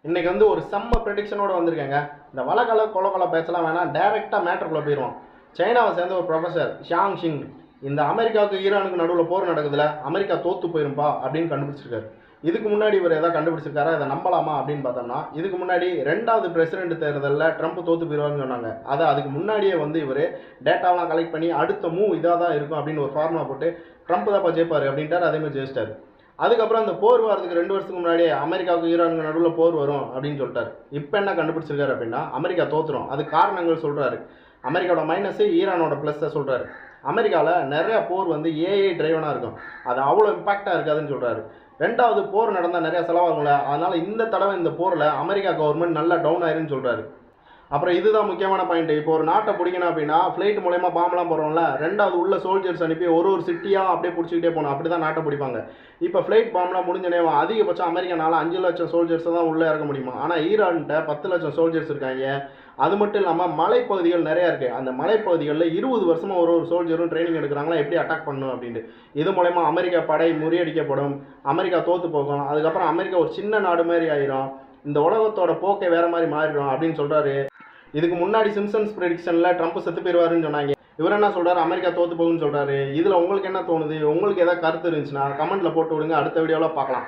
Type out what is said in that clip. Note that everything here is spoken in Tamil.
இன்னைக்கு வந்து ஒரு செம்ம ப்ரெடிக்ஷனோட வந்திருக்கேங்க. இந்த வழக்கல கொலகொல பேசலாம் வேணாம், டைரெக்டாக மேட்டருக்குள்ளே போயிடுவோம். சைனாவை சேர்ந்த ஒரு ப்ரொஃபஸர் ஷியாங் ஷிங் இந்த அமெரிக்காவுக்கு ஈரானுக்கு நடுவில் போர் நடக்குதுல, அமெரிக்கா தோத்து போயிருப்பா அப்படின்னு கண்டுபிடிச்சிருக்காரு. இதுக்கு முன்னாடி இவர் எதாவது கண்டுபிடிச்சிருக்காரா, இதை நம்பலாமா அப்படின்னு பார்த்தோம்னா, இதுக்கு முன்னாடி 2வது பிரசிடென்ட் தேர்தலில் ட்ரம்ப் தோத்து போயிடுவார்னு சொன்னாங்க. அதுக்கு முன்னாடியே வந்து இவர் டேட்டாவெலாம் கலெக்ட் பண்ணி அடுத்த மூவ் இதாக தான் இருக்கும் அப்படின்னு ஒரு ஃபார்முலா போட்டு ட்ரம்ப் தான் ஜெயிப்பார் அப்படின்ட்டார். அதேமாதிரி ஜெயிச்சிட்டாரு. அதுக்கப்புறம் அந்த போர் வரதுக்கு 2 வருஷத்துக்கு முன்னாடியே அமெரிக்காவுக்கு ஈரானுக்கு நடுவில் போர் வரும் அப்படின்னு சொல்லிட்டாரு. இப்போ என்ன கண்டுபிடிச்சிருக்காரு அப்படின்னா, அமெரிக்கா தோத்துரும். அது காரணங்கள் சொல்கிறாரு. அமெரிக்காவோட மைனஸு, ஈரானோட ப்ளஸ்ஸை சொல்கிறாரு. அமெரிக்காவில் நிறையா போர் வந்து ஏஐ டிரைவனாக இருக்கும், அது அவ்வளோ இம்பாக்டாக இருக்காதுன்னு சொல்கிறாரு. 2வது போர் நடந்தால் நிறையா செலவாகும்ல, அதனால் இந்த தடவை இந்த போரில் அமெரிக்கா கவர்மெண்ட் நல்லா டவுன் ஆயிருன்னு சொல்கிறாரு. அப்புறம் இதுதான் முக்கியமான பாயிண்ட். இப்போ ஒரு நாட்டை பிடிக்கணும் அப்படின்னா ஃப்ளைட் மூலயமா பாம்பெலாம் போடுறோம்ல, 2வது உள்ள சோல்ஜர்ஸ் அனுப்பி ஒரு சிட்டியாக அப்படியே பிடிச்சிக்கிட்டே போகணும். அப்படி தான் நாட்டை பிடிப்பாங்க. இப்போ ஃப்ளைட் பாம்பெலாம் முடிஞ்சனே அதிகபட்சம் அமெரிக்கானால 5 லட்சம் சோல்ஜர்ஸை தான் உள்ளே இறக்க முடியுமா. ஆனால் ஈரான்கிட்ட 10 லட்சம் சோல்ஜர்ஸ் இருக்காங்க. அது மட்டும் இல்லாமல் மலைப்பகுதிகள் நிறையா இருக்குது. அந்த மலைப்பகுதிகளில் 20 வருஷமாக ஒரு சோல்ஜரும் ட்ரைனிங் எடுக்கிறாங்களா எப்படி அட்டாக் பண்ணணும் அப்படின்ட்டு. இது மூலயமா அமெரிக்கா படை முறியடிக்கப்படும், அமெரிக்கா தோற்று போகும். அதுக்கப்புறம் அமெரிக்கா ஒரு சின்ன நாடு மாதிரி ஆயிரும், இந்த உலகத்தோட போக்கே வேறு மாதிரி மாறிடும் அப்படின்னு சொல்கிறாரு. இதுக்கு முன்னாடி சிம்சன்ஸ் ப்ரெடிக்ஷனில் ட்ரம்ப் செத்து போயிடுவாருன்னு சொன்னாங்க. இவர் என்ன சொல்கிறாரு, அமெரிக்கா தோற்று போகுன்னு சொல்கிறாரு. இதில் உங்களுக்கு என்ன தோணுது? உங்களுக்கு ஏதாவது கருத்து இருந்துச்சுன்னா கமெண்ட்டில் போட்டு விடுங்க. அடுத்த வீடியோவில் பார்க்கலாம்.